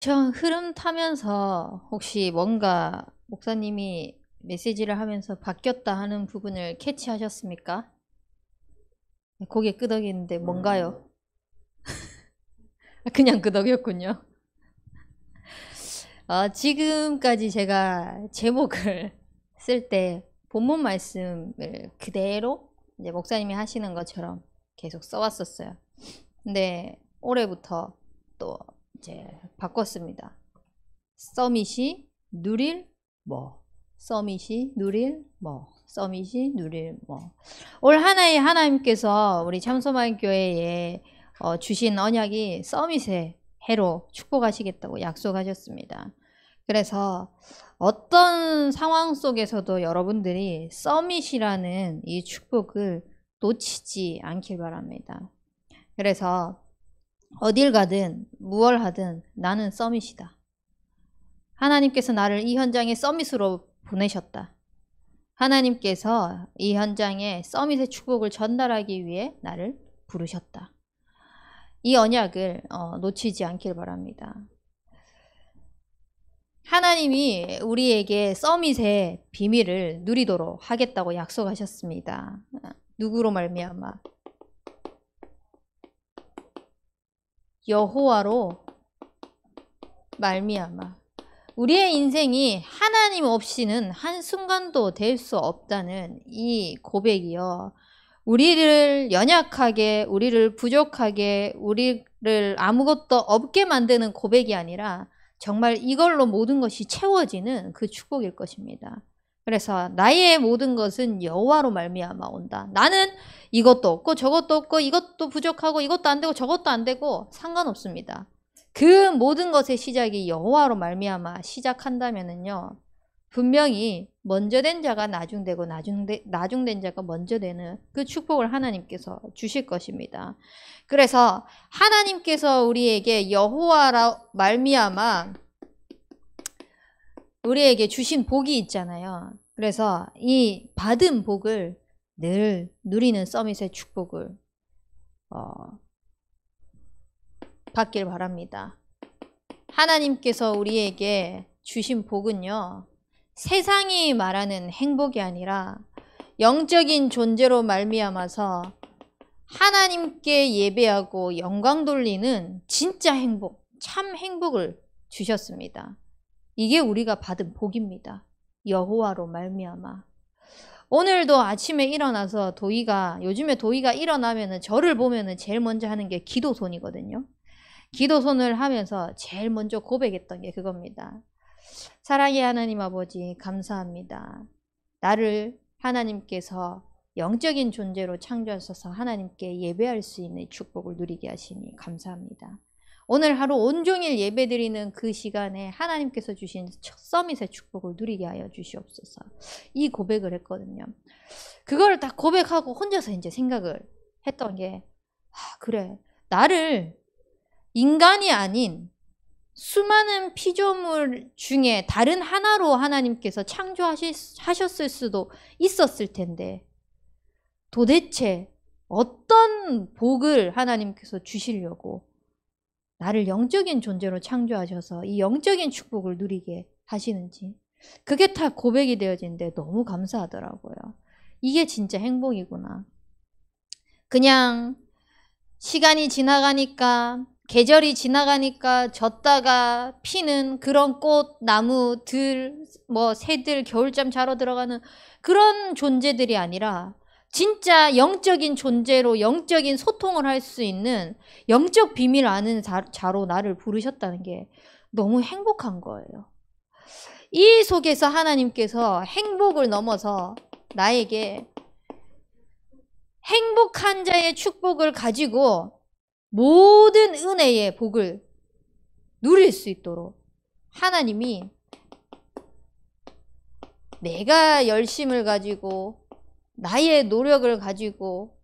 저 흐름 타면서 혹시 뭔가 목사님이 메시지를 하면서 바뀌었다 하는 부분을 캐치하셨습니까? 고개 끄덕이는데 뭔가요? 그냥 끄덕였군요. 지금까지 제가 제목을 쓸 때 본문 말씀을 그대로 이제 목사님이 하시는 것처럼 계속 써왔었어요. 근데 올해부터 또 이제 바꿨습니다. 서밋이 누릴 뭐, 서밋이 누릴 뭐, 서밋이 누릴 뭐. 올 한해 하나님께서 우리 참소만 교회에 주신 언약이 서밋의 해로 축복하시겠다고 약속하셨습니다. 그래서 어떤 상황 속에서도 여러분들이 서밋이라는 이 축복을 놓치지 않길 바랍니다. 그래서 어딜 가든 무얼 하든 나는 서밋이다. 하나님께서 나를 이 현장에 서밋으로 보내셨다. 하나님께서 이 현장에 서밋의 축복을 전달하기 위해 나를 부르셨다. 이 언약을 놓치지 않길 바랍니다. 하나님이 우리에게 서밋의 비밀을 누리도록 하겠다고 약속하셨습니다. 누구로 말미암아? 여호와로 말미암아. 우리의 인생이 하나님 없이는 한순간도 될 수 없다는 이 고백이요. 우리를 연약하게, 우리를 부족하게, 우리를 아무것도 없게 만드는 고백이 아니라 정말 이걸로 모든 것이 채워지는 그 축복일 것입니다. 그래서 나의 모든 것은 여호와로 말미암아 온다. 나는 이것도 없고 저것도 없고 이것도 부족하고 이것도 안 되고 저것도 안 되고 상관없습니다. 그 모든 것의 시작이 여호와로 말미암아 시작한다면은요. 분명히 먼저 된 자가 나중되고 나중된 자가 먼저 되는 그 축복을 하나님께서 주실 것입니다. 그래서 하나님께서 우리에게 여호와라 말미암아 우리에게 주신 복이 있잖아요. 그래서 이 받은 복을 늘 누리는 서밋의 축복을 받길 바랍니다. 하나님께서 우리에게 주신 복은요. 세상이 말하는 행복이 아니라 영적인 존재로 말미암아서 하나님께 예배하고 영광 돌리는 진짜 행복, 참 행복을 주셨습니다. 이게 우리가 받은 복입니다. 여호와로 말미암아. 오늘도 아침에 일어나서 요즘에 도희가 일어나면은 저를 보면은 제일 먼저 하는 게 기도손이거든요. 기도손을 하면서 제일 먼저 고백했던 게 그겁니다. 사랑의 하나님 아버지 감사합니다. 나를 하나님께서 영적인 존재로 창조하셔서 하나님께 예배할 수 있는 축복을 누리게 하시니 감사합니다. 오늘 하루 온종일 예배드리는 그 시간에 하나님께서 주신 서밋의 축복을 누리게 하여 주시옵소서. 이 고백을 했거든요. 그걸 딱 고백하고 혼자서 이제 생각을 했던 게 그래 나를 인간이 아닌 수많은 피조물 중에 다른 하나로 하나님께서 창조하셨을 수도 있었을 텐데 도대체 어떤 복을 하나님께서 주시려고 나를 영적인 존재로 창조하셔서 이 영적인 축복을 누리게 하시는지 그게 다 고백이 되어지는데 너무 감사하더라고요. 이게 진짜 행복이구나. 그냥 시간이 지나가니까 계절이 지나가니까 졌다가 피는 그런 꽃, 나무, 들, 새들, 겨울잠 자러 들어가는 그런 존재들이 아니라 진짜 영적인 존재로 영적인 소통을 할 수 있는 영적 비밀을 아는 자로 나를 부르셨다는 게 너무 행복한 거예요. 이 속에서 하나님께서 행복을 넘어서 나에게 행복한 자의 축복을 가지고 모든 은혜의 복을 누릴 수 있도록 하나님이 내가 열심을 가지고 나의 노력을 가지고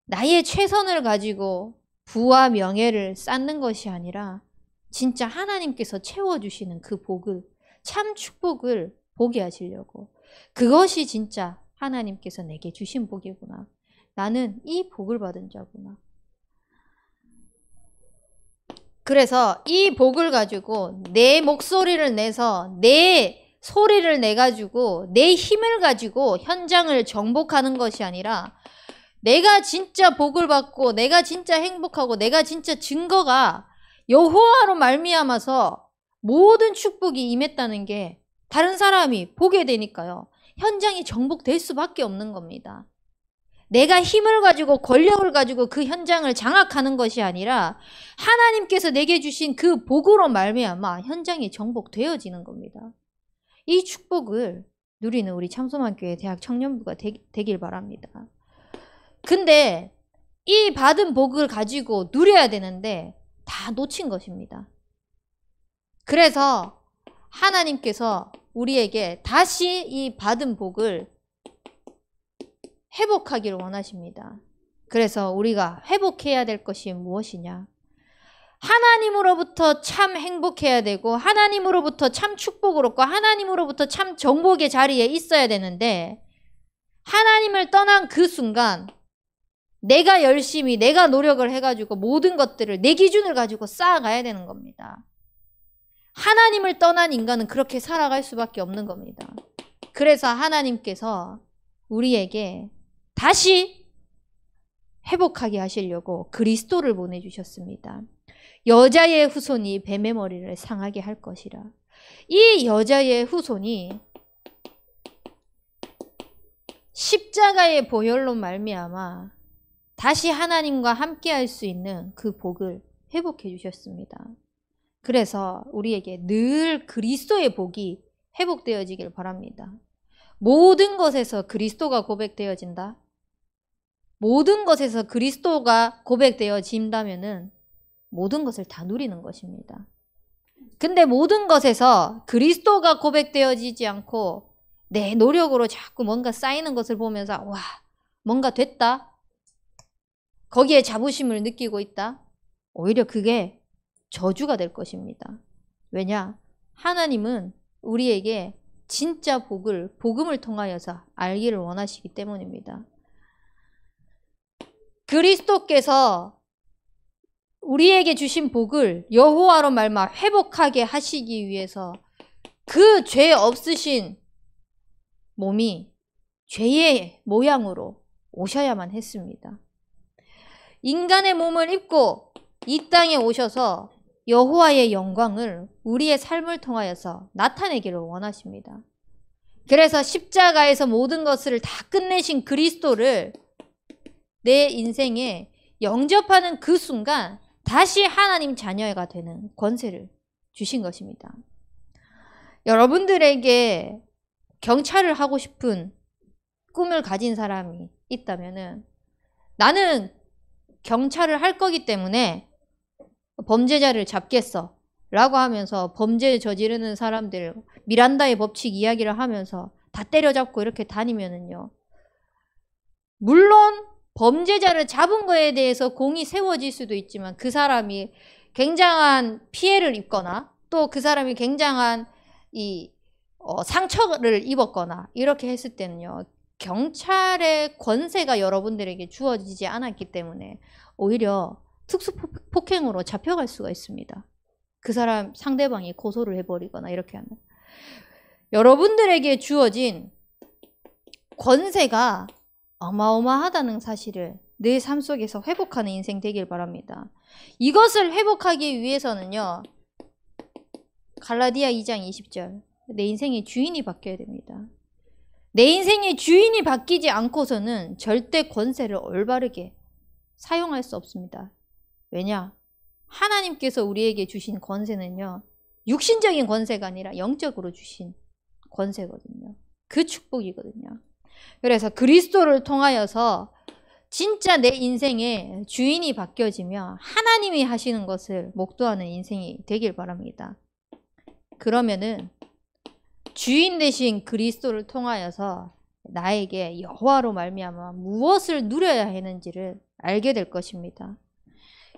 나의 최선을 가지고 부와 명예를 쌓는 것이 아니라 진짜 하나님께서 채워주시는 그 복을 참 축복을 보게 하시려고 그것이 진짜 하나님께서 내게 주신 복이구나. 나는 이 복을 받은 자구나. 그래서 이 복을 가지고 내 목소리를 내서 내 소리를 내가지고 내 힘을 가지고 현장을 정복하는 것이 아니라 내가 진짜 복을 받고 내가 진짜 행복하고 내가 진짜 증거가 여호와로 말미암아서 모든 축복이 임했다는 게 다른 사람이 보게 되니까요. 현장이 정복될 수밖에 없는 겁니다. 내가 힘을 가지고 권력을 가지고 그 현장을 장악하는 것이 아니라 하나님께서 내게 주신 그 복으로 말미암아 현장이 정복되어지는 겁니다. 이 축복을 누리는 우리 참소만교회 대학 청년부가 되길 바랍니다. 근데 이 받은 복을 가지고 누려야 되는데 다 놓친 것입니다. 그래서 하나님께서 우리에게 다시 이 받은 복을 회복하기를 원하십니다. 그래서 우리가 회복해야 될 것이 무엇이냐? 하나님으로부터 참 행복해야 되고 하나님으로부터 참 축복을 얻고 하나님으로부터 참 정복의 자리에 있어야 되는데 하나님을 떠난 그 순간 내가 열심히 내가 노력을 해가지고 모든 것들을 내 기준을 가지고 쌓아가야 되는 겁니다. 하나님을 떠난 인간은 그렇게 살아갈 수밖에 없는 겁니다. 그래서 하나님께서 우리에게 다시 회복하게 하시려고 그리스도를 보내주셨습니다. 여자의 후손이 뱀의 머리를 상하게 할 것이라. 이 여자의 후손이 십자가의 보혈로 말미암아 다시 하나님과 함께 할 수 있는 그 복을 회복해 주셨습니다. 그래서 우리에게 늘 그리스도의 복이 회복되어지길 바랍니다. 모든 것에서 그리스도가 고백되어진다. 모든 것에서 그리스도가 고백되어진다면은 모든 것을 다 누리는 것입니다. 근데 모든 것에서 그리스도가 고백되어지지 않고 내 노력으로 자꾸 뭔가 쌓이는 것을 보면서 와, 뭔가 됐다. 거기에 자부심을 느끼고 있다. 오히려 그게 저주가 될 것입니다. 왜냐? 하나님은 우리에게 진짜 복음을 통하여서 알기를 원하시기 때문입니다. 그리스도께서 우리에게 주신 복을 여호와로 말미암아 회복하게 하시기 위해서 그 죄 없으신 몸이 죄의 모양으로 오셔야만 했습니다. 인간의 몸을 입고 이 땅에 오셔서 여호와의 영광을 우리의 삶을 통하여서 나타내기를 원하십니다. 그래서 십자가에서 모든 것을 다 끝내신 그리스도를 내 인생에 영접하는 그 순간 다시 하나님 자녀가 되는 권세를 주신 것입니다. 여러분들에게 경찰을 하고 싶은 꿈을 가진 사람이 있다면은 나는 경찰을 할 거기 때문에 범죄자를 잡겠어 라고 하면서 범죄 저지르는 사람들 미란다의 법칙 이야기를 하면서 다 때려잡고 이렇게 다니면은요, 물론 범죄자를 잡은 거에 대해서 공이 세워질 수도 있지만 그 사람이 굉장한 피해를 입거나 또 그 사람이 굉장한 상처를 입었거나 이렇게 했을 때는요, 경찰의 권세가 여러분들에게 주어지지 않았기 때문에 오히려 특수폭행으로 잡혀갈 수가 있습니다. 그 사람 상대방이 고소를 해버리거나 이렇게 하면. 여러분들에게 주어진 권세가 어마어마하다는 사실을 내 삶 속에서 회복하는 인생 되길 바랍니다. 이것을 회복하기 위해서는요, 갈라디아 2장 20절, 내 인생의 주인이 바뀌어야 됩니다. 내 인생의 주인이 바뀌지 않고서는 절대 권세를 올바르게 사용할 수 없습니다. 왜냐? 하나님께서 우리에게 주신 권세는요, 육신적인 권세가 아니라 영적으로 주신 권세거든요. 그 축복이거든요. 그래서 그리스도를 통하여서 진짜 내 인생의 주인이 바뀌어지며 하나님이 하시는 것을 목도하는 인생이 되길 바랍니다. 그러면은 주인 되신 그리스도를 통하여서 나에게 여호와로 말미암아 무엇을 누려야 하는지를 알게 될 것입니다.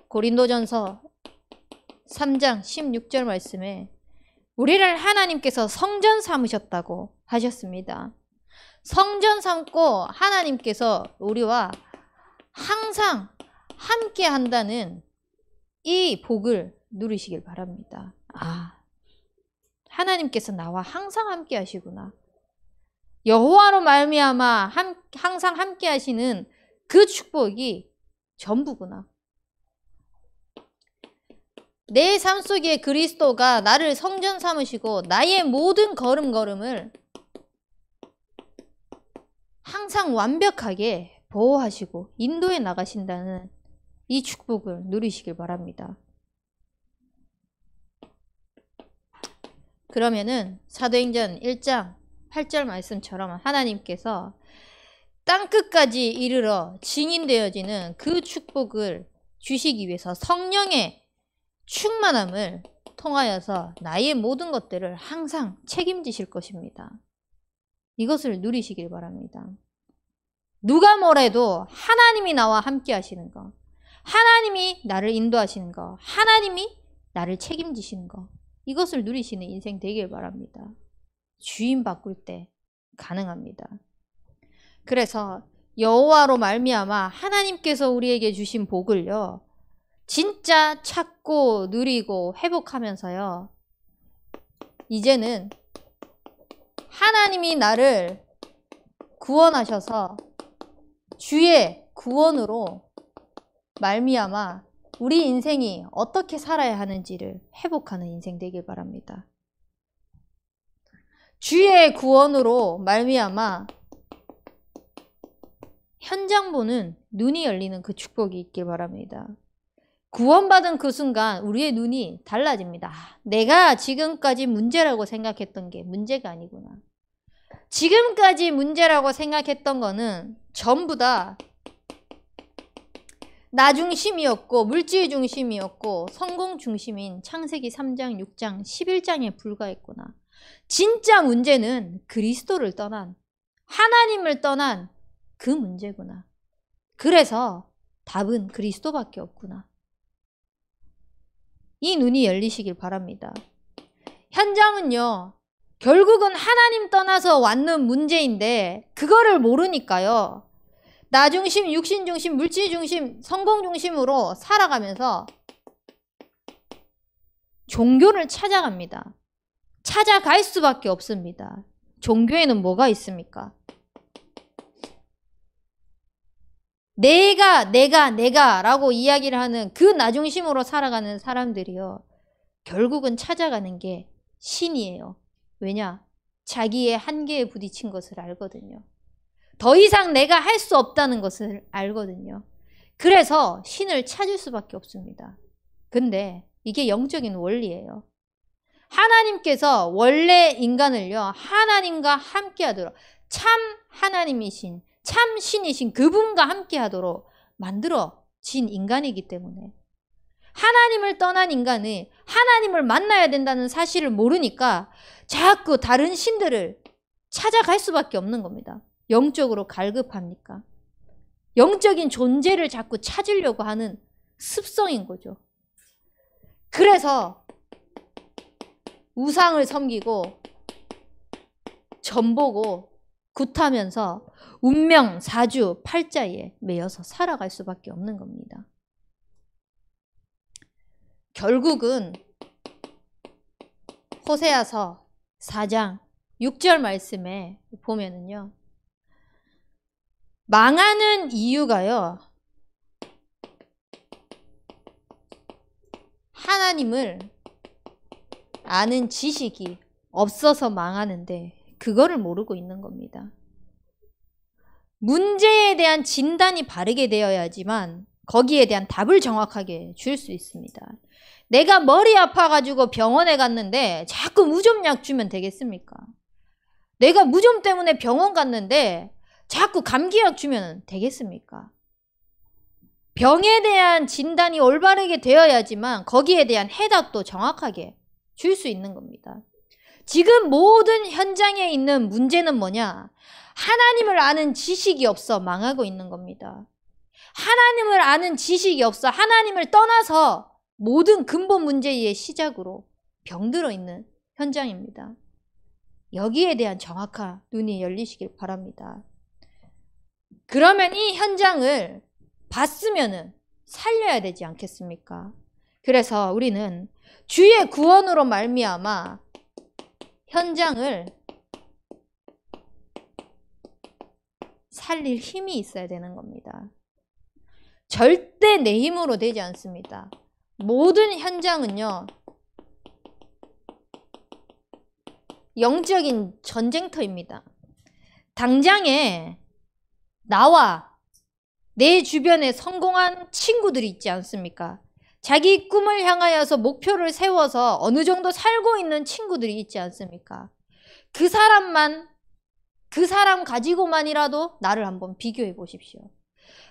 고린도전서 3장 16절 말씀에 우리를 하나님께서 성전 삼으셨다고 하셨습니다. 성전 삼고 하나님께서 우리와 항상 함께 한다는 이 복을 누리시길 바랍니다. 아, 하나님께서 나와 항상 함께 하시구나. 여호와로 말미암아 항상 함께 하시는 그 축복이 전부구나. 내 삶 속에 그리스도가 나를 성전 삼으시고 나의 모든 걸음걸음을 항상 완벽하게 보호하시고 인도해 나가신다는 이 축복을 누리시길 바랍니다. 그러면은 사도행전 1장 8절 말씀처럼 하나님께서 땅끝까지 이르러 증인되어지는 그 축복을 주시기 위해서 성령의 충만함을 통하여서 나의 모든 것들을 항상 책임지실 것입니다. 이것을 누리시길 바랍니다. 누가 뭐래도 하나님이 나와 함께 하시는 거, 하나님이 나를 인도하시는 거, 하나님이 나를 책임지시는 거, 이것을 누리시는 인생 되길 바랍니다. 주인 바꿀 때 가능합니다. 그래서 여호와로 말미암아 하나님께서 우리에게 주신 복을요, 진짜 찾고 누리고 회복하면서요, 이제는 하나님이 나를 구원하셔서 주의 구원으로 말미암아 우리 인생이 어떻게 살아야 하는지를 회복하는 인생 되길 바랍니다. 주의 구원으로 말미암아 현장 보는 눈이 열리는 그 축복이 있길 바랍니다. 구원받은 그 순간 우리의 눈이 달라집니다. 내가 지금까지 문제라고 생각했던 게 문제가 아니구나. 지금까지 문제라고 생각했던 거는 전부 다 나 중심이었고 물질 중심이었고 성공 중심인 창세기 3장, 6장, 11장에 불과했구나. 진짜 문제는 그리스도를 떠난, 하나님을 떠난 그 문제구나. 그래서 답은 그리스도밖에 없구나. 이 눈이 열리시길 바랍니다. 현장은요, 결국은 하나님 떠나서 왔는 문제인데 그거를 모르니까요, 나 중심, 육신 중심, 물질 중심, 성공 중심으로 살아가면서 종교를 찾아갑니다. 찾아갈 수밖에 없습니다. 종교에는 뭐가 있습니까? 내가 라고 이야기를 하는 그 나 중심으로 살아가는 사람들이요, 결국은 찾아가는 게 신이에요. 왜냐? 자기의 한계에 부딪힌 것을 알거든요. 더 이상 내가 할 수 없다는 것을 알거든요. 그래서 신을 찾을 수밖에 없습니다. 근데 이게 영적인 원리예요. 하나님께서 원래 인간을요, 하나님과 함께 하도록, 참 하나님이신, 참 신이신 그분과 함께 하도록 만들어진 인간이기 때문에, 하나님을 떠난 인간이 하나님을 만나야 된다는 사실을 모르니까 자꾸 다른 신들을 찾아갈 수밖에 없는 겁니다. 영적으로 갈급합니까? 영적인 존재를 자꾸 찾으려고 하는 습성인 거죠. 그래서 우상을 섬기고 점보고 굿하면서 운명, 사주, 팔자에 매여서 살아갈 수밖에 없는 겁니다. 결국은 호세아서 4장 6절 말씀에 보면은요, 망하는 이유가요, 하나님을 아는 지식이 없어서 망하는데 그거를 모르고 있는 겁니다. 문제에 대한 진단이 바르게 되어야지만 거기에 대한 답을 정확하게 줄 수 있습니다. 내가 머리 아파가지고 병원에 갔는데 자꾸 무좀약 주면 되겠습니까? 내가 무좀 때문에 병원 갔는데 자꾸 감기약 주면 되겠습니까? 병에 대한 진단이 올바르게 되어야지만 거기에 대한 해답도 정확하게 줄 수 있는 겁니다. 지금 모든 현장에 있는 문제는 뭐냐? 하나님을 아는 지식이 없어 망하고 있는 겁니다. 하나님을 아는 지식이 없어 하나님을 떠나서 모든 근본 문제의 시작으로 병들어 있는 현장입니다. 여기에 대한 정확한 눈이 열리시길 바랍니다. 그러면 이 현장을 봤으면은 살려야 되지 않겠습니까? 그래서 우리는 주의 구원으로 말미암아 현장을 살릴 힘이 있어야 되는 겁니다. 절대 내 힘으로 되지 않습니다. 모든 현장은요, 영적인 전쟁터입니다. 당장에 나와 내 주변에 성공한 친구들이 있지 않습니까? 자기 꿈을 향하여서 목표를 세워서 어느 정도 살고 있는 친구들이 있지 않습니까? 그 사람 가지고만이라도 나를 한번 비교해 보십시오.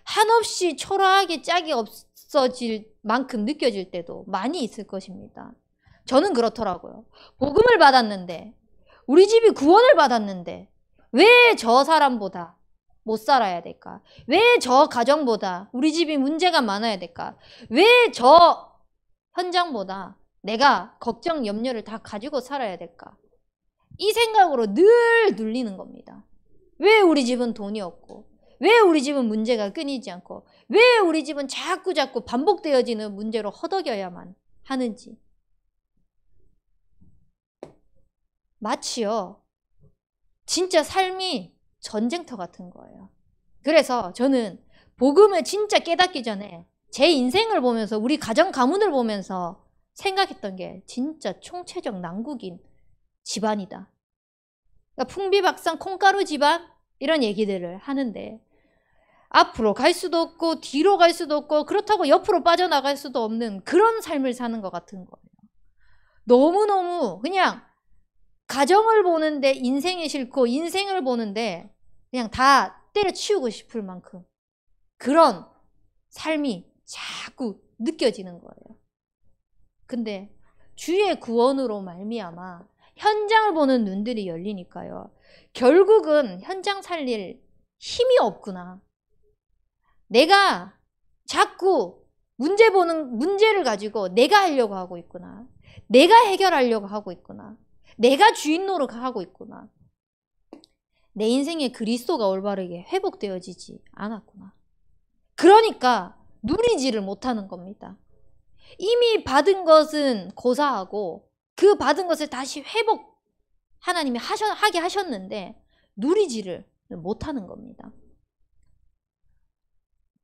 한없이 초라하게 짝이 없어질 만큼 느껴질 때도 많이 있을 것입니다. 저는 그렇더라고요. 복음을 받았는데, 우리 집이 구원을 받았는데 왜 저 사람보다 못 살아야 될까? 왜 저 가정보다 우리 집이 문제가 많아야 될까? 왜 저 현장보다 내가 걱정, 염려를 다 가지고 살아야 될까? 이 생각으로 늘 눌리는 겁니다. 왜 우리 집은 돈이 없고, 왜 우리 집은 문제가 끊이지 않고, 왜 우리 집은 자꾸 반복되어지는 문제로 허덕여야만 하는지. 마치요, 진짜 삶이 전쟁터 같은 거예요. 그래서 저는 복음을 진짜 깨닫기 전에 제 인생을 보면서, 우리 가정 가문을 보면서 생각했던 게 진짜 총체적 난국인 집안이다. 그러니까 풍비박산 콩가루 집안 이런 얘기들을 하는데, 앞으로 갈 수도 없고 뒤로 갈 수도 없고 그렇다고 옆으로 빠져나갈 수도 없는 그런 삶을 사는 것 같은 거예요. 너무너무 그냥 가정을 보는데 인생이 싫고, 인생을 보는데 그냥 다 때려치우고 싶을 만큼 그런 삶이 자꾸 느껴지는 거예요. 근데 주의 구원으로 말미암아 현장을 보는 눈들이 열리니까요, 결국은 현장 살릴 힘이 없구나. 내가 자꾸 문제를 가지고 내가 하려고 하고 있구나. 내가 해결하려고 하고 있구나. 내가 주인 노릇하고 있구나. 내 인생에 그리스도가 올바르게 회복되어지지 않았구나. 그러니까 누리지를 못하는 겁니다. 이미 받은 것은 고사하고 그 받은 것을 다시 회복 하나님이 하게 하셨는데 누리지를 못하는 겁니다.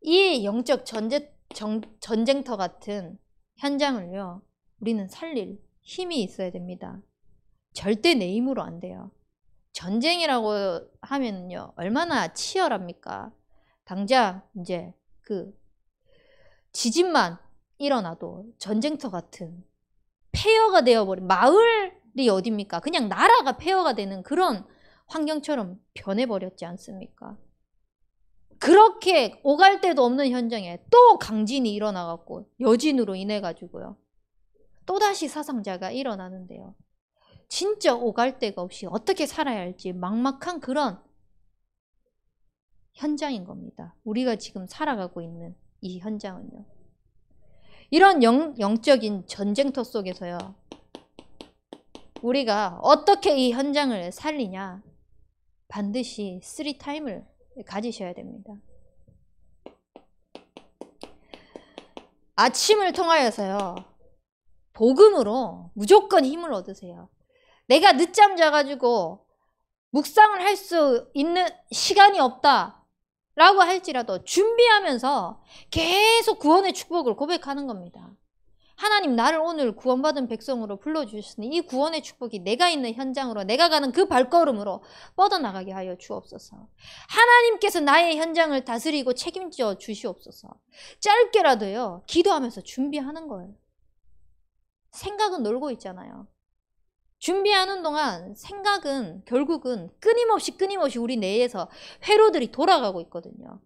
이 영적 전쟁터 같은 현장을요, 우리는 살릴 힘이 있어야 됩니다. 절대 내 힘으로 안 돼요. 전쟁이라고 하면요, 얼마나 치열합니까? 당장 이제 그 지진만 일어나도 전쟁터 같은 폐허가 되어버린 마을이 어딥니까? 그냥 나라가 폐허가 되는 그런 환경처럼 변해버렸지 않습니까? 그렇게 오갈 데도 없는 현장에 또 강진이 일어나갖고 여진으로 인해 가지고요, 또다시 사상자가 일어나는데요, 진짜 오갈 데가 없이 어떻게 살아야 할지 막막한 그런 현장인 겁니다. 우리가 지금 살아가고 있는 이 현장은요. 이런 영적인 전쟁터 속에서요, 우리가 어떻게 이 현장을 살리냐, 반드시 3타임을 가지셔야 됩니다. 아침을 통하여서요, 복음으로 무조건 힘을 얻으세요. 내가 늦잠 자가지고 묵상을 할 수 있는 시간이 없다 라고 할지라도 준비하면서 계속 구원의 축복을 고백하는 겁니다. 하나님, 나를 오늘 구원받은 백성으로 불러주셨으니 이 구원의 축복이 내가 있는 현장으로, 내가 가는 그 발걸음으로 뻗어나가게 하여 주옵소서. 하나님께서 나의 현장을 다스리고 책임져 주시옵소서. 짧게라도요, 기도하면서 준비하는 거예요. 생각은 놀고 있잖아요. 준비하는 동안 생각은 결국은 끊임없이 우리 뇌에서 회로들이 돌아가고 있거든요.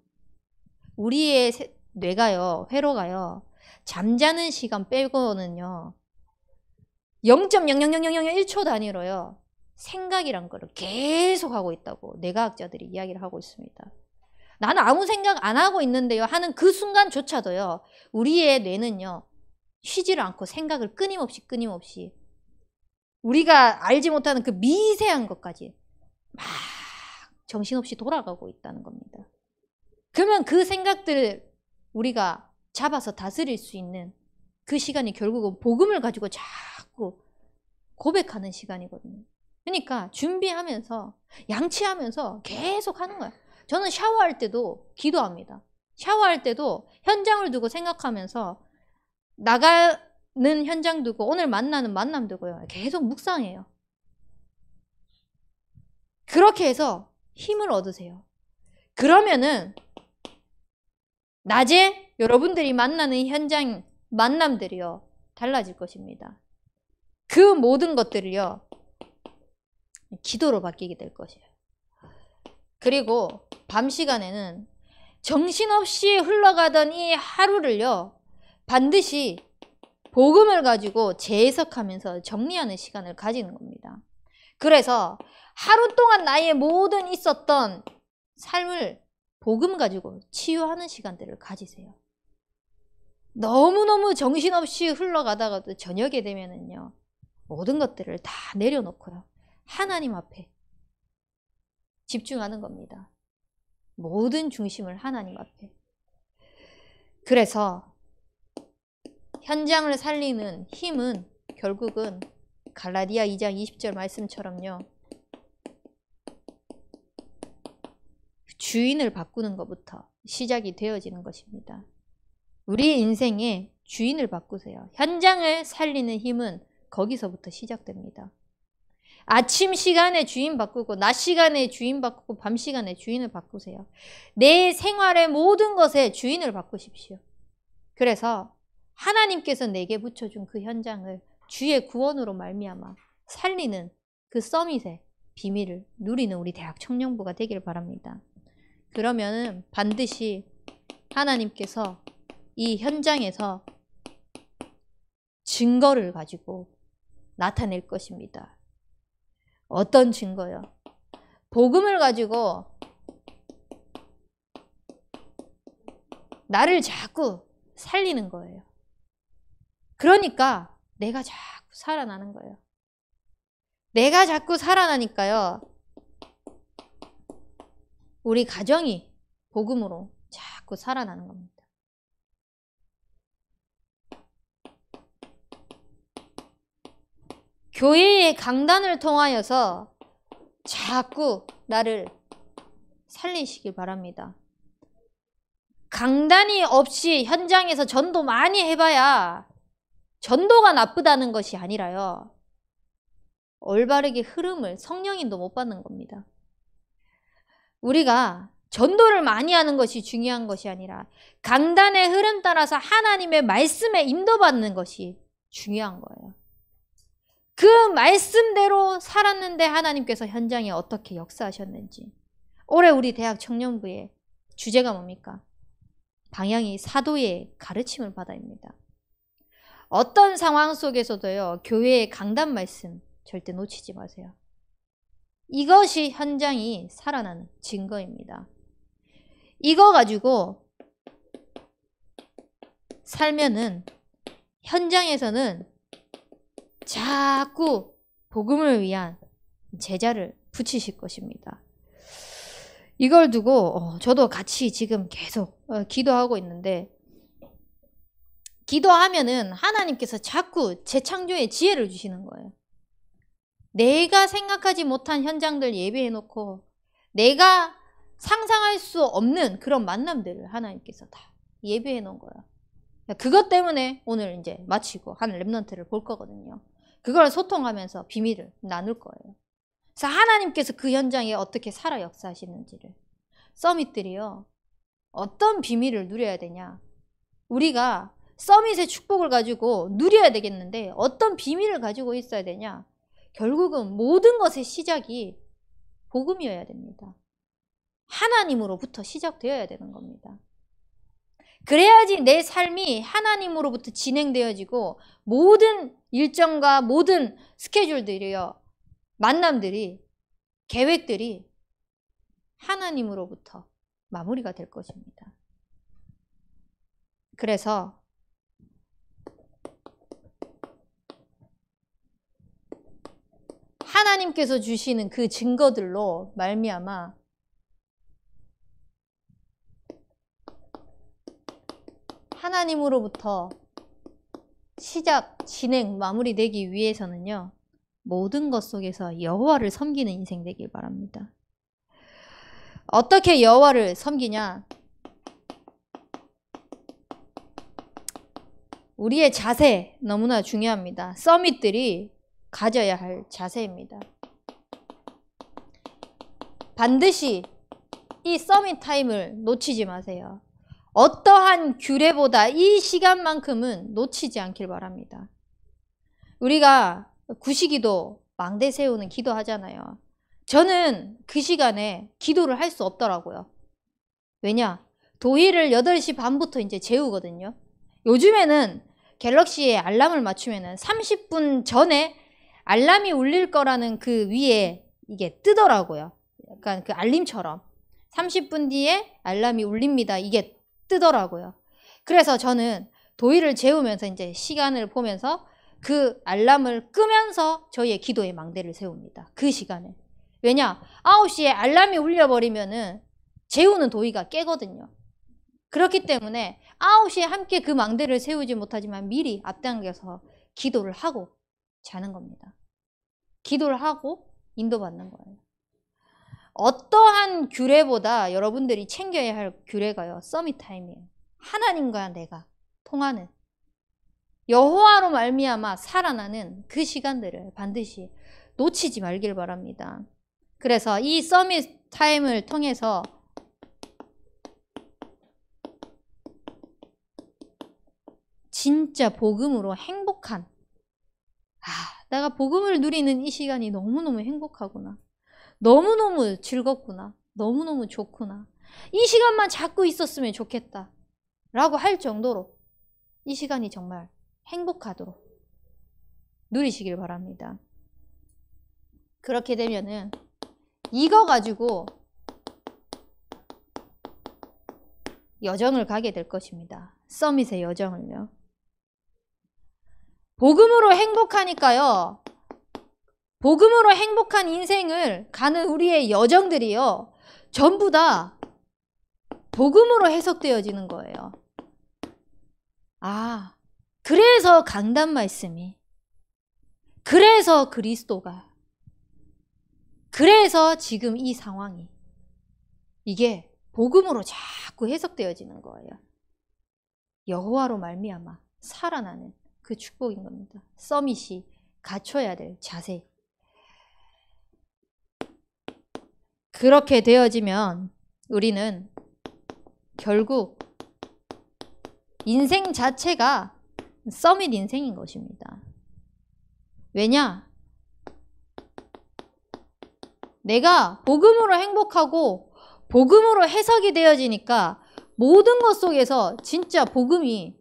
우리의 뇌가요, 회로가요, 잠자는 시간 빼고는요 0.00001초 단위로요 생각이란 거를 계속 하고 있다고 뇌과학자들이 이야기를 하고 있습니다. 나는 아무 생각 안 하고 있는데요 하는 그 순간조차도요, 우리의 뇌는요 쉬지를 않고 생각을 끊임없이 우리가 알지 못하는 그 미세한 것까지 막 정신없이 돌아가고 있다는 겁니다. 그러면 그 생각들을 우리가 잡아서 다스릴 수 있는 그 시간이 결국은 복음을 가지고 자꾸 고백하는 시간이거든요. 그러니까 준비하면서 양치하면서 계속 하는 거야. 저는 샤워할 때도 기도합니다. 샤워할 때도 현장을 두고 생각하면서 나가는 현장 두고 오늘 만나는 만남 두고요. 계속 묵상해요. 그렇게 해서 힘을 얻으세요. 그러면은 낮에 여러분들이 만나는 현장 만남들이요. 달라질 것입니다. 그 모든 것들이요. 기도로 바뀌게 될 것이에요. 그리고 밤 시간에는 정신없이 흘러가던 이 하루를요. 반드시 복음을 가지고 재해석하면서 정리하는 시간을 가지는 겁니다. 그래서 하루 동안 나의 모든 있었던 삶을 복음 가지고 치유하는 시간들을 가지세요. 너무너무 정신없이 흘러가다가도 저녁에 되면은요. 모든 것들을 다 내려놓고요. 하나님 앞에 집중하는 겁니다. 모든 중심을 하나님 앞에. 그래서 현장을 살리는 힘은 결국은 갈라디아 2장 20절 말씀처럼요. 주인을 바꾸는 것부터 시작이 되어지는 것입니다. 우리 인생의 주인을 바꾸세요. 현장을 살리는 힘은 거기서부터 시작됩니다. 아침 시간에 주인 바꾸고 낮 시간에 주인 바꾸고 밤 시간에 주인을 바꾸세요. 내 생활의 모든 것에 주인을 바꾸십시오. 그래서 하나님께서 내게 붙여준 그 현장을 주의 구원으로 말미암아 살리는 그 서밋의 비밀을 누리는 우리 대학 청년부가 되길 바랍니다. 그러면 반드시 하나님께서 이 현장에서 증거를 가지고 나타낼 것입니다. 어떤 증거요? 복음을 가지고 나를 자꾸 살리는 거예요. 그러니까 내가 자꾸 살아나는 거예요. 내가 자꾸 살아나니까요. 우리 가정이 복음으로 자꾸 살아나는 겁니다. 교회의 강단을 통하여서 자꾸 나를 살리시길 바랍니다. 강단이 없이 현장에서 전도 많이 해봐야 전도가 나쁘다는 것이 아니라요. 올바르게 흐름을 성령인도 못 받는 겁니다. 우리가 전도를 많이 하는 것이 중요한 것이 아니라 강단의 흐름 따라서 하나님의 말씀에 인도받는 것이 중요한 거예요. 그 말씀대로 살았는데 하나님께서 현장에 어떻게 역사하셨는지. 올해 우리 대학 청년부의 주제가 뭡니까? 방향이 사도의 가르침을 받아입니다. 어떤 상황 속에서도요. 교회의 강단 말씀 절대 놓치지 마세요. 이것이 현장이 살아나는 증거입니다. 이거 가지고 살면은 현장에서는 자꾸 복음을 위한 제자를 붙이실 것입니다. 이걸 두고 저도 같이 지금 계속 기도하고 있는데 기도하면은 하나님께서 자꾸 재창조의 지혜를 주시는 거예요. 내가 생각하지 못한 현장들 예비해놓고 내가 상상할 수 없는 그런 만남들을 하나님께서 다 예비해놓은 거야. 그것 때문에 오늘 이제 마치고 한 랩넌트를 볼 거거든요. 그걸 소통하면서 비밀을 나눌 거예요. 그래서 하나님께서 그 현장에 어떻게 살아 역사하시는지를. 서밋들이요. 어떤 비밀을 누려야 되냐. 우리가 서밋의 축복을 가지고 누려야 되겠는데 어떤 비밀을 가지고 있어야 되냐. 결국은 모든 것의 시작이 복음이어야 됩니다. 하나님으로부터 시작되어야 되는 겁니다. 그래야지 내 삶이 하나님으로부터 진행되어지고 모든 일정과 모든 스케줄들이요. 만남들이 계획들이 하나님으로부터 마무리가 될 것입니다. 그래서 하나님께서 주시는 그 증거들로 말미암아 하나님으로부터 시작, 진행, 마무리되기 위해서는요. 모든 것 속에서 여호와를 섬기는 인생 되길 바랍니다. 어떻게 여호와를 섬기냐? 우리의 자세 너무나 중요합니다. 서밋들이 가져야 할 자세입니다. 반드시 이 서밋 타임을 놓치지 마세요. 어떠한 규례보다 이 시간만큼은 놓치지 않길 바랍니다. 우리가 구시기도, 망대 세우는 기도 하잖아요. 저는 그 시간에 기도를 할 수 없더라고요. 왜냐? 도희를 8시 반부터 이제 재우거든요. 요즘에는 갤럭시에 알람을 맞추면은 30분 전에 알람이 울릴 거라는 그 위에 이게 뜨더라고요. 약간 그 알림처럼 30분 뒤에 알람이 울립니다. 이게 뜨더라고요. 그래서 저는 도희를 재우면서 이제 시간을 보면서 그 알람을 끄면서 저희의 기도의 망대를 세웁니다. 그 시간에. 왜냐? 9시에 알람이 울려버리면은 재우는 도희가 깨거든요. 그렇기 때문에 9시에 함께 그 망대를 세우지 못하지만 미리 앞당겨서 기도를 하고 자는 겁니다. 기도를 하고 인도받는 거예요. 어떠한 규례보다 여러분들이 챙겨야 할 규례가요. 서밋 타임이에요. 하나님과 내가 통하는 여호와로 말미암아 살아나는 그 시간들을 반드시 놓치지 말길 바랍니다. 그래서 이 서밋 타임을 통해서 진짜 복음으로 행복한, 내가 복음을 누리는 이 시간이 너무너무 행복하구나. 너무너무 즐겁구나. 너무너무 좋구나. 이 시간만 자꾸 있었으면 좋겠다. 라고 할 정도로 이 시간이 정말 행복하도록 누리시길 바랍니다. 그렇게 되면은 이거 가지고 여정을 가게 될 것입니다. 서밋의 여정을요. 복음으로 행복하니까요. 복음으로 행복한 인생을 가는 우리의 여정들이요. 전부 다 복음으로 해석되어지는 거예요. 그래서 강단 말씀이, 그래서 그리스도가, 그래서 지금 이 상황이, 이게 복음으로 자꾸 해석되어지는 거예요. 여호와로 말미암아 살아나는 그 축복인 겁니다. 서밋이 갖춰야 될 자세. 그렇게 되어지면 우리는 결국 인생 자체가 서밋 인생인 것입니다. 왜냐? 내가 복음으로 행복하고 복음으로 해석이 되어지니까 모든 것 속에서 진짜 복음이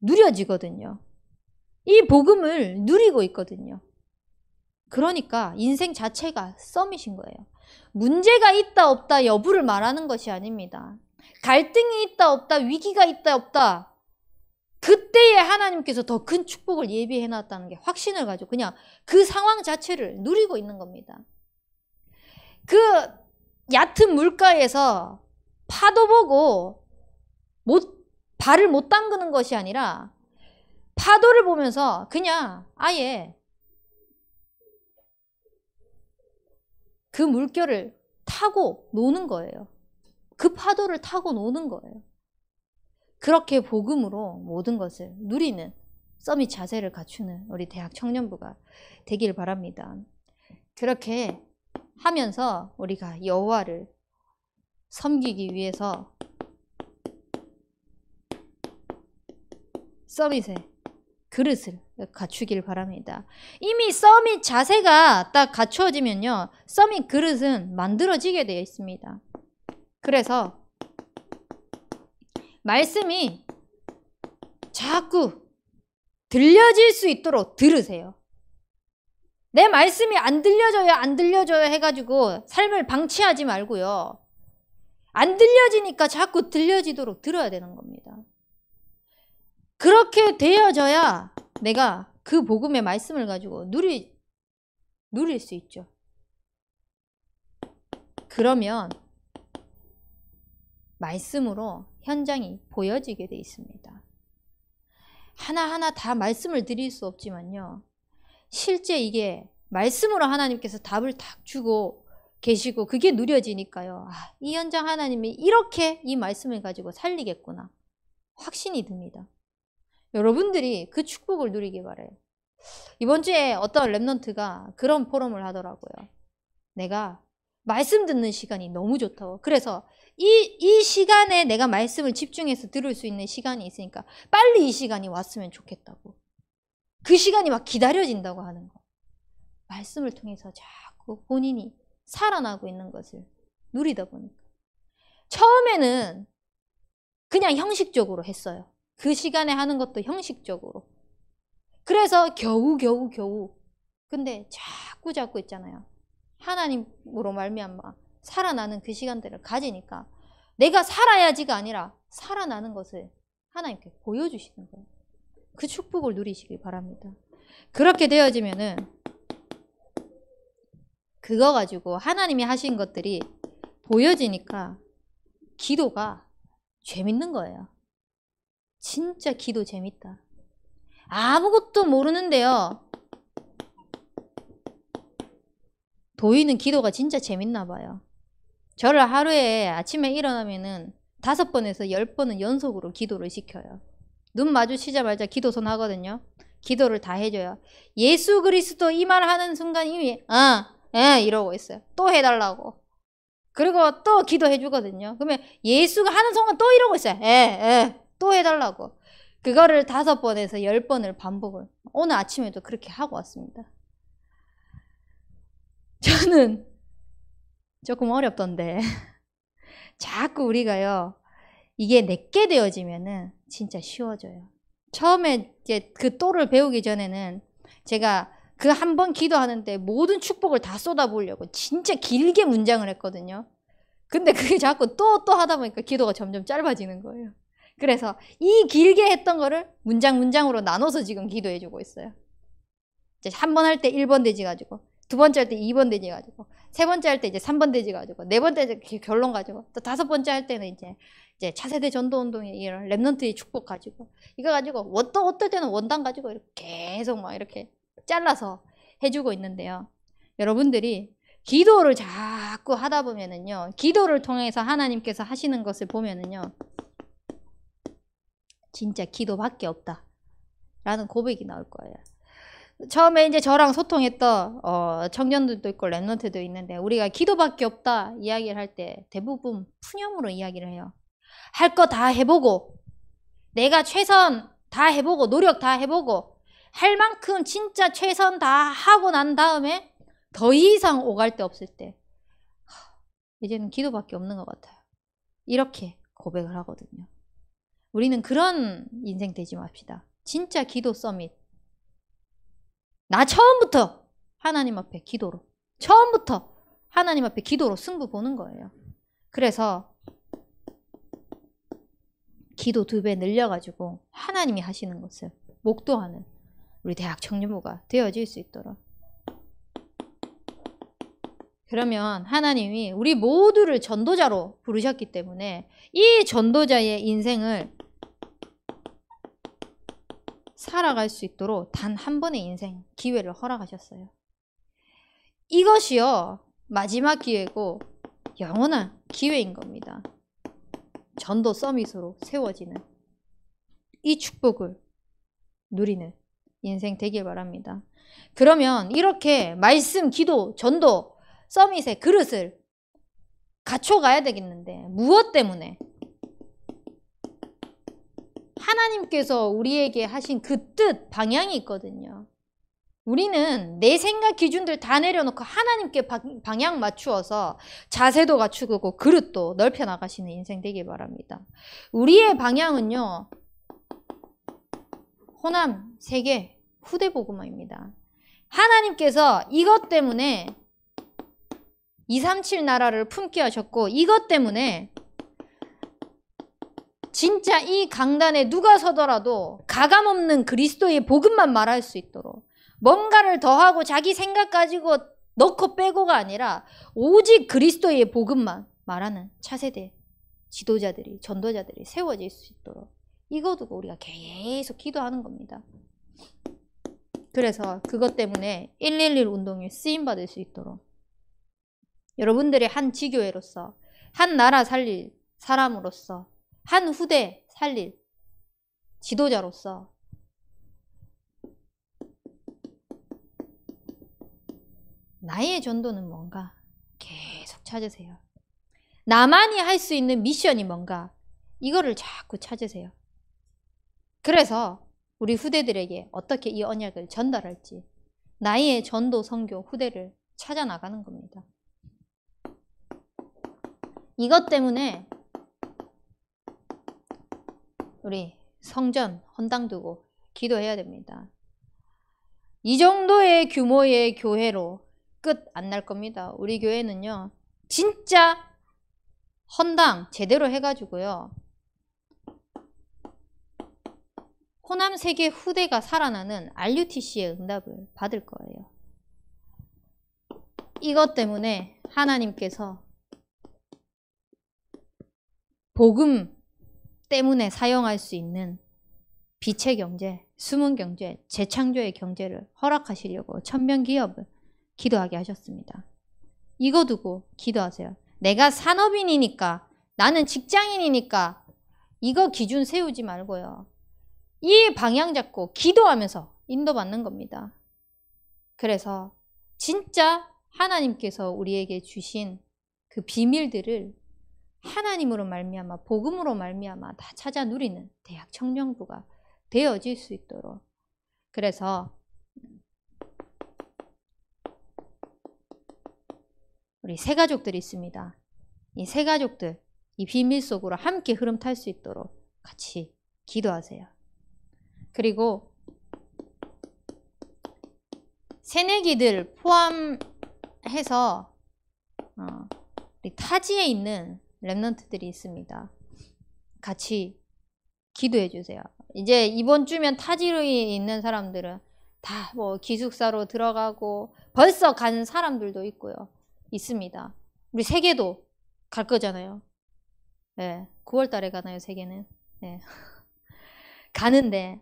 누려지거든요. 이 복음을 누리고 있거든요. 그러니까 인생 자체가 서밋인 거예요. 문제가 있다 없다 여부를 말하는 것이 아닙니다. 갈등이 있다 없다, 위기가 있다 없다, 그때에 하나님께서 더 큰 축복을 예비해 놨다는 게 확신을 가지고 그냥 그 상황 자체를 누리고 있는 겁니다. 그 얕은 물가에서 파도 보고 발을 못 담그는 것이 아니라 파도를 보면서 그냥 아예 그 물결을 타고 노는 거예요. 그 파도를 타고 노는 거예요. 그렇게 복음으로 모든 것을 누리는 서밋 자세를 갖추는 우리 대학 청년부가 되길 바랍니다. 그렇게 하면서 우리가 여호와를 섬기기 위해서 서밋의 그릇을 갖추길 바랍니다. 이미 서밋 자세가 딱 갖추어지면요, 서밋 그릇은 만들어지게 되어 있습니다. 그래서 말씀이 자꾸 들려질 수 있도록 들으세요. 내 말씀이 안 들려줘요 해가지고 삶을 방치하지 말고요. 안 들려지니까 자꾸 들려지도록 들어야 되는 겁니다. 그렇게 되어져야 내가 그 복음의 말씀을 가지고 누릴 수 있죠. 그러면 말씀으로 현장이 보여지게 돼 있습니다. 하나하나 다 말씀을 드릴 수 없지만요. 실제 이게 말씀으로 하나님께서 답을 딱 주고 계시고 그게 누려지니까요. 아, 이 현장 하나님이 이렇게 이 말씀을 가지고 살리겠구나. 확신이 듭니다. 여러분들이 그 축복을 누리기 바래요. 이번 주에 어떤 랩런트가 그런 포럼을 하더라고요. 내가 말씀 듣는 시간이 너무 좋다고. 그래서 이 시간에 내가 말씀을 집중해서 들을 수 있는 시간이 있으니까 빨리 이 시간이 왔으면 좋겠다고. 그 시간이 막 기다려진다고 하는 거. 말씀을 통해서 자꾸 본인이 살아나고 있는 것을 누리다 보니까. 처음에는 그냥 형식적으로 했어요. 그 시간에 하는 것도 형식적으로. 그래서 겨우. 근데 자꾸 있잖아요. 하나님으로 말미암아 살아나는 그 시간들을 가지니까 내가 살아야지가 아니라 살아나는 것을 하나님께 보여주시는 거예요. 그 축복을 누리시길 바랍니다. 그렇게 되어지면은 그거 가지고 하나님이 하신 것들이 보여지니까 기도가 재밌는 거예요. 진짜 기도 재밌다. 아무것도 모르는데요. 도희는 기도가 진짜 재밌나 봐요. 저를 하루에 아침에 일어나면은 5번에서 10번은 연속으로 기도를 시켜요. 눈 마주치자마자 기도선 하거든요. 기도를 다 해줘요. 예수 그리스도 이 말 하는 순간 이미 이러고 있어요. 또 해달라고. 그리고 또 기도해 주거든요. 그러면 예수가 하는 순간 또 이러고 있어요. 또 해달라고. 그거를 5번에서 10번을 반복을 오늘 아침에도 그렇게 하고 왔습니다. 저는 조금 어렵던데 자꾸 우리가요 이게 내게 되어지면은 진짜 쉬워져요. 처음에 이제 그 또를 배우기 전에는 제가 그 한 번 기도하는데 모든 축복을 다 쏟아부으려고 진짜 길게 문장을 했거든요. 근데 그게 자꾸 또 하다 보니까 기도가 점점 짧아지는 거예요. 그래서 이 길게 했던 거를 문장으로 나눠서 지금 기도해주고 있어요. 이제 한 번 할 때 1번 되지 가지고, 두 번째 할 때 2번 되지 가지고, 세 번째 할 때 이제 3번 되지 가지고, 네 번째 결론 가지고, 또 5번째 할 때는 이제 차세대 전도운동의 이런 랩런트의 축복 가지고, 이거 가지고 또 어떨 때는 원단 가지고 이렇게 계속 막 이렇게 잘라서 해주고 있는데요. 여러분들이 기도를 자꾸 하다 보면은요, 기도를 통해서 하나님께서 하시는 것을 보면은요, 진짜 기도밖에 없다 라는 고백이 나올 거예요. 처음에 이제 저랑 소통했던 청년들도 있고 랩런트도 있는데, 우리가 기도밖에 없다 이야기를 할 때 대부분 푸념으로 이야기를 해요. 할 거 다 해보고, 내가 최선 다 해보고, 노력 다 해보고, 할 만큼 진짜 최선 다 하고 난 다음에 더 이상 오갈 데 없을 때 이제는 기도밖에 없는 것 같아요. 이렇게 고백을 하거든요. 우리는 그런 인생 되지 맙시다. 진짜 기도 서밋. 나 처음부터 하나님 앞에 기도로, 처음부터 하나님 앞에 기도로 승부 보는 거예요. 그래서 기도 2배 늘려가지고 하나님이 하시는 것을 목도하는 우리 대학 청년부가 되어질 수 있도록. 그러면 하나님이 우리 모두를 전도자로 부르셨기 때문에 이 전도자의 인생을 살아갈 수 있도록 단 한 번의 인생 기회를 허락하셨어요. 이것이요 마지막 기회고 영원한 기회인 겁니다. 전도 서밋으로 세워지는 이 축복을 누리는 인생 되길 바랍니다. 그러면 이렇게 말씀, 기도, 전도 서밋의 그릇을 갖춰가야 되겠는데, 무엇 때문에? 하나님께서 우리에게 하신 그 뜻, 방향이 있거든요. 우리는 내 생각 기준들 다 내려놓고 하나님께 방향 맞추어서 자세도 갖추고 그릇도 넓혀 나가시는 인생 되길 바랍니다. 우리의 방향은요, 호남, 세계, 후대복음화입니다. 하나님께서 이것 때문에 237 나라를 품게 하셨고, 이것 때문에 진짜 이 강단에 누가 서더라도 가감없는 그리스도의 복음만 말할 수 있도록, 뭔가를 더하고 자기 생각 가지고 넣고 빼고가 아니라 오직 그리스도의 복음만 말하는 차세대 지도자들이, 전도자들이 세워질 수 있도록 이거 두고 우리가 계속 기도하는 겁니다. 그래서 그것 때문에 111 운동에 쓰임받을 수 있도록 여러분들의 한 지교회로서, 한 나라 살릴 사람으로서, 한 후대 살릴 지도자로서 나의 전도는 뭔가 계속 찾으세요. 나만이 할 수 있는 미션이 뭔가 이거를 자꾸 찾으세요. 그래서 우리 후대들에게 어떻게 이 언약을 전달할지 나의 전도 선교 후대를 찾아 나가는 겁니다. 이것 때문에 우리 성전 헌당 두고 기도해야 됩니다. 이 정도의 규모의 교회로 끝 안 날 겁니다. 우리 교회는요, 진짜 헌당 제대로 해가지고요, 호남 세계 후대가 살아나는 RUTC의 응답을 받을 거예요. 이것 때문에 하나님께서 복음 때문에 사용할 수 있는 빛의 경제, 숨은 경제, 재창조의 경제를 허락하시려고 천명기업을 기도하게 하셨습니다. 이거 두고 기도하세요. 내가 산업인이니까, 나는 직장인이니까 이거 기준 세우지 말고요. 이 방향 잡고 기도하면서 인도받는 겁니다. 그래서 진짜 하나님께서 우리에게 주신 그 비밀들을 하나님으로 말미암아, 복음으로 말미암아 다 찾아 누리는 대학 청년부가 되어질 수 있도록. 그래서 우리 새 가족들이 있습니다. 이 새 가족들, 이 비밀 속으로 함께 흐름 탈 수 있도록 같이 기도하세요. 그리고 새내기들 포함해서 우리 타지에 있는 랩런트들이 있습니다. 같이 기도해 주세요. 이제 이번 주면 타지에 있는 사람들은 다 뭐 기숙사로 들어가고 벌써 간 사람들도 있고요. 있습니다. 우리 세계도 갈 거잖아요. 네, 9월 달에 가나요, 세계는? 네. 가는데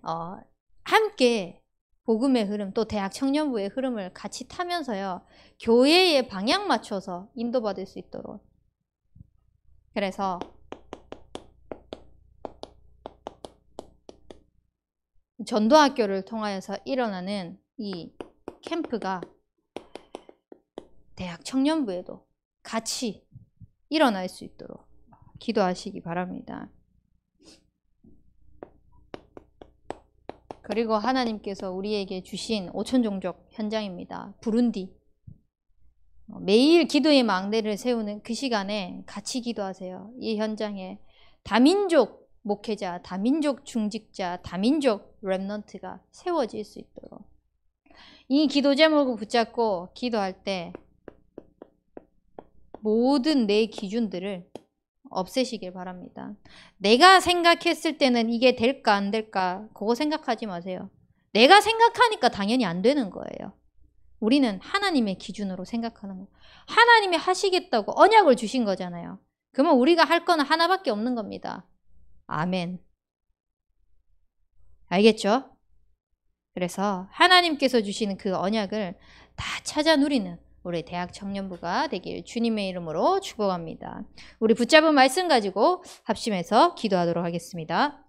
함께 복음의 흐름, 또 대학 청년부의 흐름을 같이 타면서요, 교회의 방향 맞춰서 인도받을 수 있도록. 그래서 전도학교를 통하여서 일어나는 이 캠프가 대학 청년부에도 같이 일어날 수 있도록 기도하시기 바랍니다. 그리고 하나님께서 우리에게 주신 5천 종족 현장입니다. 부룬디. 매일 기도의 망대를 세우는 그 시간에 같이 기도하세요. 이 현장에 다민족 목회자, 다민족 중직자, 다민족 랩넌트가 세워질 수 있도록. 이 기도 제목을 붙잡고 기도할 때 모든 내 기준들을 없애시길 바랍니다. 내가 생각했을 때는 이게 될까 안 될까 그거 생각하지 마세요. 내가 생각하니까 당연히 안 되는 거예요. 우리는 하나님의 기준으로 생각하는 거. 하나님이 하시겠다고 언약을 주신 거잖아요. 그러면 우리가 할 거는 하나밖에 없는 겁니다. 아멘. 알겠죠? 그래서 하나님께서 주시는 그 언약을 다 찾아 누리는 우리 대학 청년부가 되길 주님의 이름으로 축복합니다. 우리 붙잡은 말씀 가지고 합심해서 기도하도록 하겠습니다.